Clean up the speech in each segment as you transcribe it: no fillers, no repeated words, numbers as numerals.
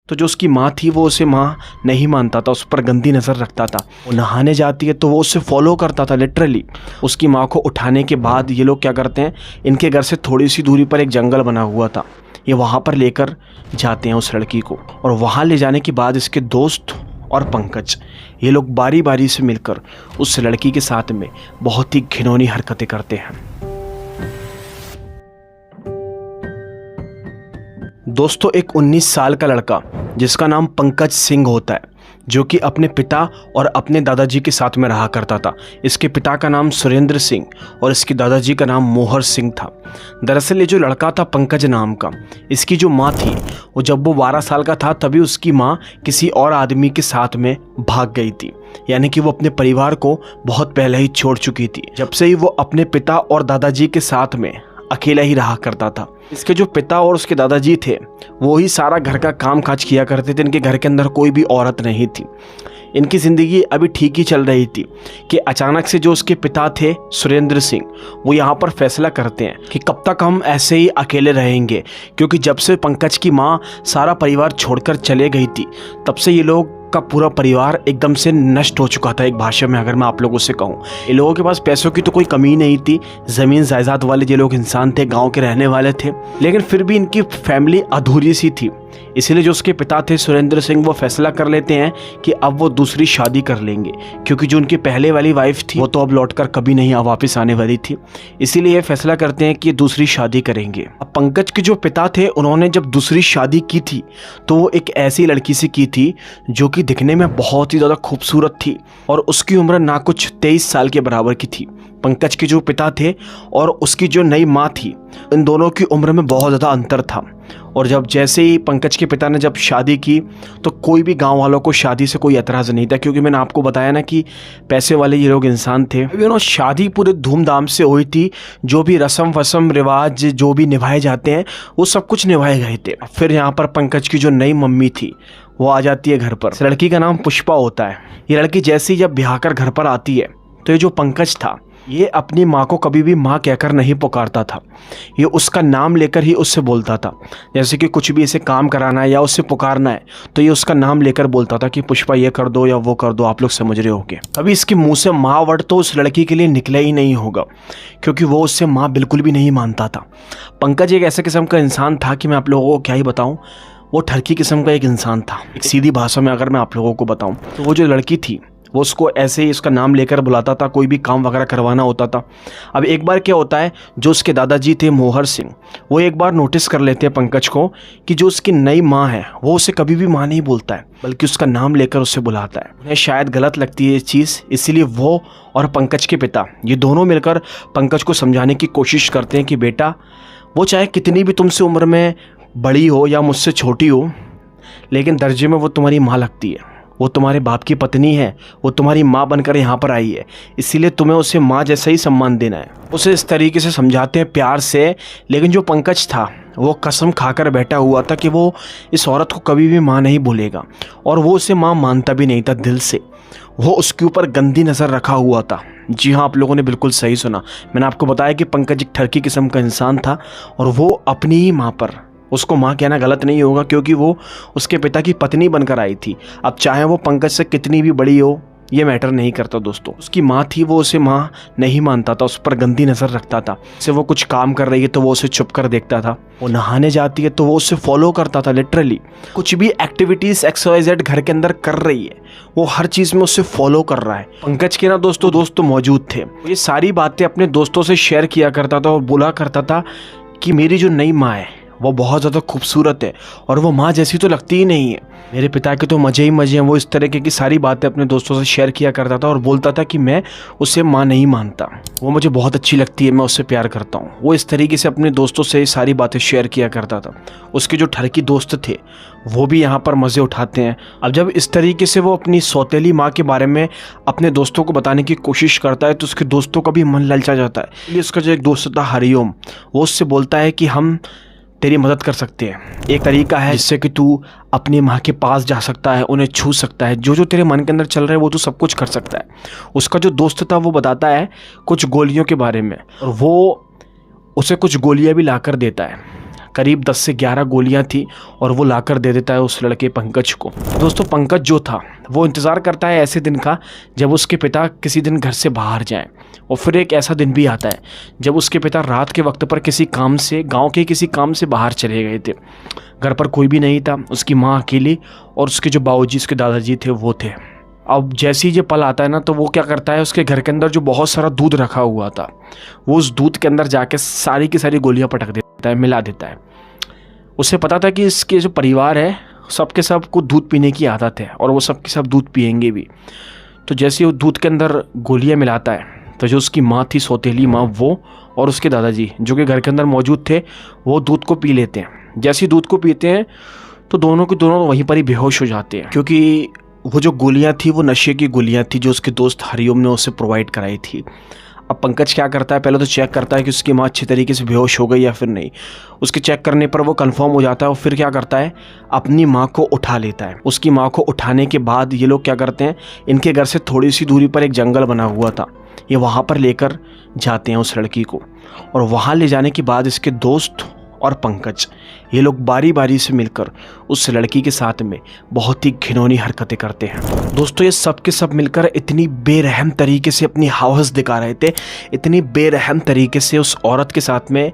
तो जो उसकी माँ थी वो उसे माँ नहीं मानता था, उस पर गंदी नज़र रखता था। वो नहाने जाती है तो वो उससे फॉलो करता था लिटरली। उसकी माँ को उठाने के बाद ये लोग क्या करते हैं, इनके घर से थोड़ी सी दूरी पर एक जंगल बना हुआ था, ये वहाँ पर लेकर जाते हैं उस लड़की को। और वहाँ ले जाने के बाद इसके दोस्त और पंकज ये लोग बारी बारी से मिलकर उस लड़की के साथ में बहुत ही घिनौनी हरकतें करते हैं। दोस्तों, एक 19 साल का लड़का जिसका नाम पंकज सिंह होता है, जो कि अपने पिता और अपने दादाजी के साथ में रहा करता था। इसके पिता का नाम सुरेंद्र सिंह और इसके दादाजी का नाम मोहर सिंह था। दरअसल ये जो लड़का था पंकज नाम का, इसकी जो माँ थी वो जब वो 12 साल का था तभी उसकी माँ किसी और आदमी के साथ में भाग गई थी, यानी कि वो अपने परिवार को बहुत पहले ही छोड़ चुकी थी। जब से ही वो अपने पिता और दादाजी के साथ में अकेला ही रहा करता था। इसके जो पिता और उसके दादाजी थे वो ही सारा घर का काम काज किया करते थे। इनके घर के अंदर कोई भी औरत नहीं थी। इनकी ज़िंदगी अभी ठीक ही चल रही थी कि अचानक से जो उसके पिता थे सुरेंद्र सिंह, वो यहाँ पर फैसला करते हैं कि कब तक हम ऐसे ही अकेले रहेंगे, क्योंकि जब से पंकज की माँ सारा परिवार छोड़कर चले गई थी तब से ये लोग का पूरा परिवार एकदम से नष्ट हो चुका था। एक भाषा में अगर मैं आप लोगों से कहूँ, इन लोगों के पास पैसों की तो कोई कमी नहीं थी, ज़मीन जायदाद वाले ये लोग इंसान थे, गांव के रहने वाले थे, लेकिन फिर भी इनकी फैमिली अधूरी सी थी। इसीलिए जो उसके पिता थे सुरेंद्र सिंह, वो फैसला कर लेते हैं कि अब वो दूसरी शादी कर लेंगे, क्योंकि जो उनकी पहले वाली वाइफ थी वो तो अब लौटकर कभी नहीं वापस आने वाली थी। इसीलिए ये फैसला करते हैं कि दूसरी शादी करेंगे। अब पंकज के जो पिता थे उन्होंने जब दूसरी शादी की थी तो वो एक ऐसी लड़की से की थी जो कि दिखने में बहुत ही ज़्यादा खूबसूरत थी और उसकी उम्र ना कुछ 23 साल के बराबर की थी। पंकज के जो पिता थे और उसकी जो नई माँ थी, इन दोनों की उम्र में बहुत ज़्यादा अंतर था। और जब जैसे ही पंकज के पिता ने जब शादी की तो कोई भी गांव वालों को शादी से कोई एतराज़ नहीं था, क्योंकि मैंने आपको बताया ना कि पैसे वाले ये लोग इंसान थे। शादी पूरे धूमधाम से हुई थी, जो भी रस्म वसम रिवाज जो भी निभाए जाते हैं वो सब कुछ निभाए गए थे। फिर यहाँ पर पंकज की जो नई मम्मी थी वो आ जाती है घर पर। इस लड़की का नाम पुष्पा होता है। ये लड़की जैसे ही जब ब्याह कर घर पर आती है तो ये जो पंकज था ये अपनी माँ को कभी भी माँ कहकर नहीं पुकारता था, ये उसका नाम लेकर ही उससे बोलता था। जैसे कि कुछ भी इसे काम कराना है या उससे पुकारना है तो ये उसका नाम लेकर बोलता था कि पुष्पा ये कर दो या वो कर दो, आप लोग समझ रहे होंगे। कभी इसके मुंह से माँ वर्ड तो उस लड़की के लिए निकला ही नहीं होगा, क्योंकि वो उससे माँ बिल्कुल भी नहीं मानता था। पंकज एक ऐसे किस्म का इंसान था कि मैं आप लोगों को क्या ही बताऊँ, वो ठरकी किस्म का एक इंसान था। एक सीधी भाषा में अगर मैं आप लोगों को बताऊं तो वो जो लड़की थी वो उसको ऐसे ही उसका नाम लेकर बुलाता था, कोई भी काम वगैरह करवाना होता था। अब एक बार क्या होता है, जो उसके दादाजी थे मोहर सिंह, वो एक बार नोटिस कर लेते हैं पंकज को कि जो उसकी नई माँ है वो उसे कभी भी माँ नहीं बोलता है, बल्कि उसका नाम लेकर उससे बुलाता है। उन्हें शायद गलत लगती है ये चीज़, इसीलिए वो और पंकज के पिता ये दोनों मिलकर पंकज को समझाने की कोशिश करते हैं कि बेटा, वो चाहे कितनी भी तुमसे उम्र में बड़ी हो या मुझसे छोटी हो, लेकिन दर्जे में वो तुम्हारी माँ लगती है, वो तुम्हारे बाप की पत्नी है, वो तुम्हारी माँ बनकर यहाँ पर आई है, इसीलिए तुम्हें उसे माँ जैसा ही सम्मान देना है। उसे इस तरीके से समझाते हैं प्यार से, लेकिन जो पंकज था वो कसम खाकर बैठा हुआ था कि वो इस औरत को कभी भी माँ नहीं बोलेगा, और वो उसे माँ मानता भी नहीं था दिल से। वो उसके ऊपर गंदी नज़र रखा हुआ था। जी हाँ, आप लोगों ने बिल्कुल सही सुना। मैंने आपको बताया कि पंकज एक ठरकी किस्म का इंसान था और वो अपनी ही माँ पर, उसको माँ कहना गलत नहीं होगा क्योंकि वो उसके पिता की पत्नी बनकर आई थी। अब चाहे वो पंकज से कितनी भी बड़ी हो ये मैटर नहीं करता दोस्तों। उसकी माँ थी, वो उसे माँ नहीं मानता था, उस पर गंदी नज़र रखता था। जैसे वो कुछ काम कर रही है तो वो उसे चुप कर देखता था, वो नहाने जाती है तो वो उससे फॉलो करता था लिटरली। कुछ भी एक्टिविटीज़ XYZ घर के अंदर कर रही है वो हर चीज़ में उससे फॉलो कर रहा है। पंकज के ना दोस्तों दोस्त मौजूद थे, ये सारी बातें अपने दोस्तों से शेयर किया करता था और बोला करता था कि मेरी जो नई माँ है वो बहुत ज़्यादा खूबसूरत है और वो माँ जैसी तो लगती ही नहीं है, मेरे पिता के तो मज़े ही मज़े हैं। वो इस तरीके की सारी बातें अपने दोस्तों से शेयर किया करता था और बोलता था कि मैं उसे माँ नहीं मानता, वो मुझे बहुत अच्छी लगती है, मैं उससे प्यार करता हूँ। वो इस तरीके से अपने दोस्तों से सारी बातें शेयर किया करता था। उसके जो ठरकी दोस्त थे वो भी यहाँ पर मज़े उठाते हैं। अब जब इस तरीके से वो अपनी सौतेली माँ के बारे में अपने दोस्तों को बताने की कोशिश करता है तो उसके दोस्तों का भी मन ललचा जाता है। इसलिए उसका जो एक दोस्त था हरिओम, वो उससे बोलता है कि हम तेरी मदद कर सकते हैं। एक तरीका है जिससे कि तू अपनी माँ के पास जा सकता है, उन्हें छू सकता है, जो जो तेरे मन के अंदर चल रहा है वो तू सब कुछ कर सकता है। उसका जो दोस्त था वो बताता है कुछ गोलियों के बारे में और वो उसे कुछ गोलियां भी लाकर देता है। करीब 10 से 11 गोलियां थी और वो लाकर दे देता है उस लड़के पंकज को। दोस्तों पंकज जो था वो इंतज़ार करता है ऐसे दिन का जब उसके पिता किसी दिन घर से बाहर जाएं। और फिर एक ऐसा दिन भी आता है जब उसके पिता रात के वक्त पर किसी काम से, गांव के किसी काम से बाहर चले गए थे। घर पर कोई भी नहीं था, उसकी माँ अकेली और उसके जो बाबूजी, उसके दादाजी थे वो थे। अब जैसे ही ये पल आता है ना, तो वो क्या करता है, उसके घर के अंदर जो बहुत सारा दूध रखा हुआ था वो उस दूध के अंदर जाके सारी की सारी गोलियां पटक देता है, मिला देता है। उसे पता था कि इसके जो परिवार है सबके सब को दूध पीने की आदत है और वो सबके सब दूध पियेंगे भी। तो जैसे वो दूध के अंदर गोलियां मिलाता है तो जो उसकी माँ थी, सौतेली माँ, वो और उसके दादाजी जो कि घर के अंदर मौजूद थे वो दूध को पी लेते हैं। जैसे ही दूध को पीते हैं तो दोनों के दोनों वहीं पर ही बेहोश हो जाते हैं, क्योंकि वो जो गोलियां थी वो नशे की गोलियां थी जो उसके दोस्त हरिओम ने उसे प्रोवाइड कराई थी। अब पंकज क्या करता है, पहले तो चेक करता है कि उसकी माँ अच्छी तरीके से बेहोश हो गई या फिर नहीं। उसके चेक करने पर वो कंफर्म हो जाता है और फिर क्या करता है, अपनी माँ को उठा लेता है। उसकी माँ को उठाने के बाद ये लोग क्या करते हैं, इनके घर से थोड़ी सी दूरी पर एक जंगल बना हुआ था, ये वहाँ पर लेकर जाते हैं उस लड़की को। और वहाँ ले जाने के बाद इसके दोस्त और पंकज ये लोग बारी बारी से मिलकर उस लड़की के साथ में बहुत ही घिनौनी हरकतें करते हैं। दोस्तों ये सब के सब मिलकर इतनी बेरहम तरीके से अपनी हवस दिखा रहे थे, इतनी बेरहम तरीके से उस औरत के साथ में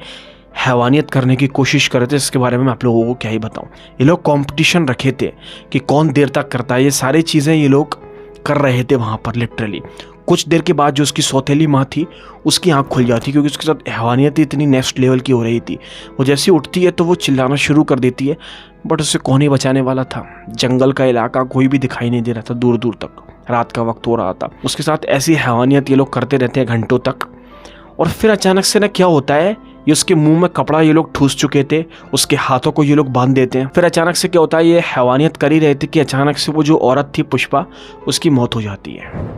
हैवानियत करने की कोशिश कर रहे थे, इसके बारे में मैं आप लोगों को क्या ही बताऊं। ये लोग कंपटीशन रखे थे कि कौन देर तक करता है, ये सारी चीज़ें ये लोग कर रहे थे वहाँ पर लिटरली। कुछ देर के बाद जो उसकी सौतेली माँ थी उसकी आंख खुल जाती, क्योंकि उसके साथ हैवानियत इतनी नेक्स्ट लेवल की हो रही थी। वो जैसे उठती है तो वो चिल्लाना शुरू कर देती है, बट उससे कौन ही बचाने वाला था। जंगल का इलाका, कोई भी दिखाई नहीं दे रहा था दूर दूर तक, रात का वक्त हो रहा था। उसके साथ ऐसी हैवानियत ये लोग करते रहते हैं घंटों तक। और फिर अचानक से ना क्या होता है, ये उसके मुंह में कपड़ा ये लोग ठूस चुके थे, उसके हाथों को ये लोग बांध देते हैं। फिर अचानक से क्या होता है, ये हैवानियत कर ही रहे थे कि अचानक से वो जो औरत थी पुष्पा, उसकी मौत हो जाती है।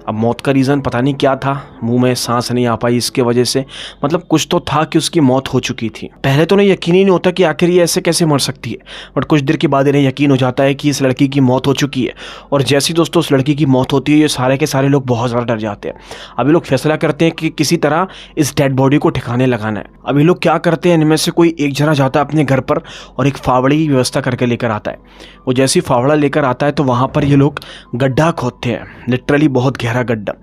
अब मौत का रीज़न पता नहीं क्या था, मुंह में सांस नहीं आ पाई इसके वजह से, मतलब कुछ तो था कि उसकी मौत हो चुकी थी। पहले तो नहीं यकीन ही नहीं होता कि आखिर ये ऐसे कैसे मर सकती है, बट कुछ देर के बाद इन्हें यकीन हो जाता है कि इस लड़की की मौत हो चुकी है। और जैसे दोस्तों उस लड़की की मौत होती है, ये सारे के सारे लोग बहुत ज़्यादा डर जाते हैं। अभी लोग फैसला करते हैं कि किसी तरह इस डेड बॉडी को ठिकाने लगाना है। अभी लोग क्या करते हैं, इनमें से कोई एक जना जाता है अपने घर पर और एक फावड़े की व्यवस्था करके लेकर आता है। वो जैसी फावड़ा लेकर आता है तो वहाँ पर ये लोग गड्ढा खोदते हैं, लिटरली बहुत गहरा गड्ढा।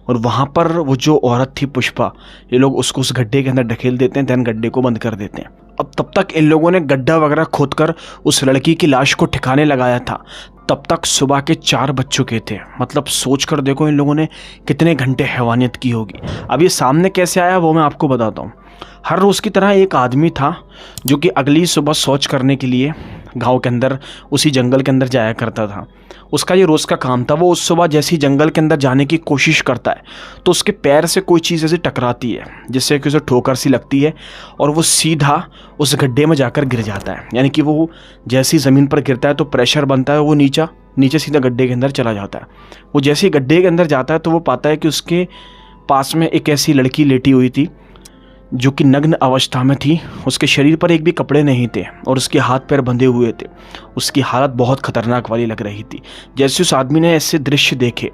और वहाँ पर वो जो औरत थी पुष्पा, ये लोग उसको उस गड्ढे के अंदर ढकेल देते हैं, देन गड्ढे को बंद कर देते हैं। अब तब तक इन लोगों ने गड्ढा वगैरह खोदकर उस लड़की की लाश को ठिकाने लगाया था, तब तक सुबह के 4 बज चुके थे। मतलब सोच कर देखो इन लोगों ने कितने घंटे हैवानियत की होगी। अब ये सामने कैसे आया वो मैं आपको बताता हूँ। हर रोज़ की तरह एक आदमी था जो कि अगली सुबह शौच करने के लिए गांव के अंदर उसी जंगल के अंदर जाया करता था। उसका ये रोज़ का काम था। वो उस सुबह जैसे ही जंगल के अंदर जाने की कोशिश करता है तो उसके पैर से कोई चीज़ ऐसी टकराती है जिससे कि उसे ठोकर सी लगती है और वो सीधा उस गड्ढे में जाकर गिर जाता है। यानी कि वो जैसे ही ज़मीन पर गिरता है तो प्रेशर बनता है, वो नीचे सीधा गड्ढे के अंदर चला जाता है। वो जैसे ही गड्ढे के अंदर जाता है तो वो पाता है कि उसके पास में एक ऐसी लड़की लेटी हुई थी जो कि नग्न अवस्था में थी। उसके शरीर पर एक भी कपड़े नहीं थे और उसके हाथ पैर बंधे हुए थे। उसकी हालत बहुत खतरनाक वाली लग रही थी। जैसे उस आदमी ने ऐसे दृश्य देखे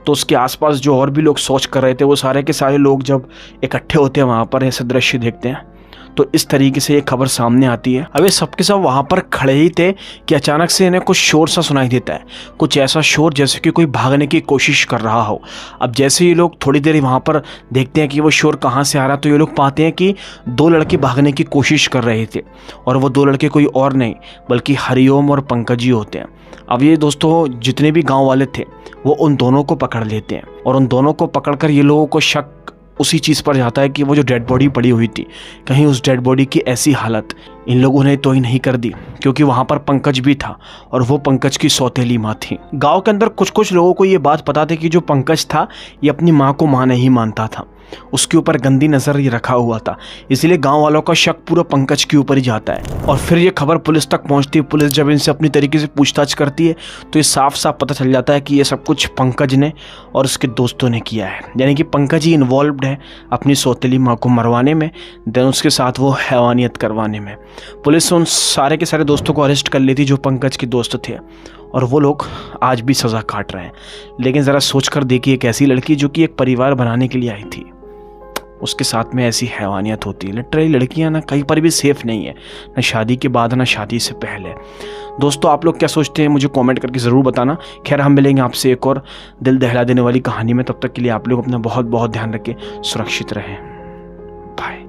तो उसके आसपास जो और भी लोग शौच कर रहे थे, वो सारे के सारे लोग जब इकट्ठे होते हैं वहाँ पर ऐसे दृश्य देखते हैं तो इस तरीके से ये खबर सामने आती है। अब ये सबके सब वहाँ पर खड़े ही थे कि अचानक से इन्हें कुछ शोर सा सुनाई देता है, कुछ ऐसा शोर जैसे कि कोई भागने की कोशिश कर रहा हो। अब जैसे ये लोग थोड़ी देर वहाँ पर देखते हैं कि वो शोर कहाँ से आ रहा है तो ये लोग पाते हैं कि 2 लड़के भागने की कोशिश कर रहे थे और वो 2 लड़के कोई और नहीं बल्कि हरिओम और पंकज ही होते हैं। अब ये दोस्तों जितने भी गाँव वाले थे वो उन दोनों को पकड़ लेते हैं और उन दोनों को पकड़कर ये लोगों को शक उसी चीज़ पर जाता है कि वो जो डेड बॉडी पड़ी हुई थी, कहीं उस डेड बॉडी की ऐसी हालत इन लोगों ने तो ही नहीं कर दी, क्योंकि वहाँ पर पंकज भी था और वो पंकज की सौतेली माँ थी। गांव के अंदर कुछ लोगों को ये बात पता थी कि जो पंकज था ये अपनी माँ को माँ नहीं मानता था, उसके ऊपर गंदी नज़र ये रखा हुआ था, इसलिए गांव वालों का शक पूरा पंकज के ऊपर ही जाता है। और फिर ये खबर पुलिस तक पहुंचती है। पुलिस जब इनसे अपनी तरीके से पूछताछ करती है तो ये साफ साफ पता चल जाता है कि ये सब कुछ पंकज ने और उसके दोस्तों ने किया है। यानी कि पंकज ही इन्वॉल्व्ड है अपनी सौतेली माँ को मरवाने में, देन उसके साथ वो हैवानियत करवाने में। पुलिस उन सारे के सारे दोस्तों को अरेस्ट कर लेती जो पंकज के दोस्त थे और वो लोग आज भी सज़ा काट रहे हैं। लेकिन ज़रा सोच कर देखिए, एक ऐसी लड़की जो कि एक परिवार बनाने के लिए आई थी, उसके साथ में ऐसी हैवानियत होती है। लिटरली लड़कियां ना कहीं पर भी सेफ़ नहीं है, ना शादी के बाद ना शादी से पहले। दोस्तों आप लोग क्या सोचते हैं मुझे कमेंट करके ज़रूर बताना। खैर हम मिलेंगे आपसे एक और दिल दहला देने वाली कहानी में। तब तक के लिए आप लोग अपना बहुत बहुत ध्यान रखें, सुरक्षित रहें। बाय।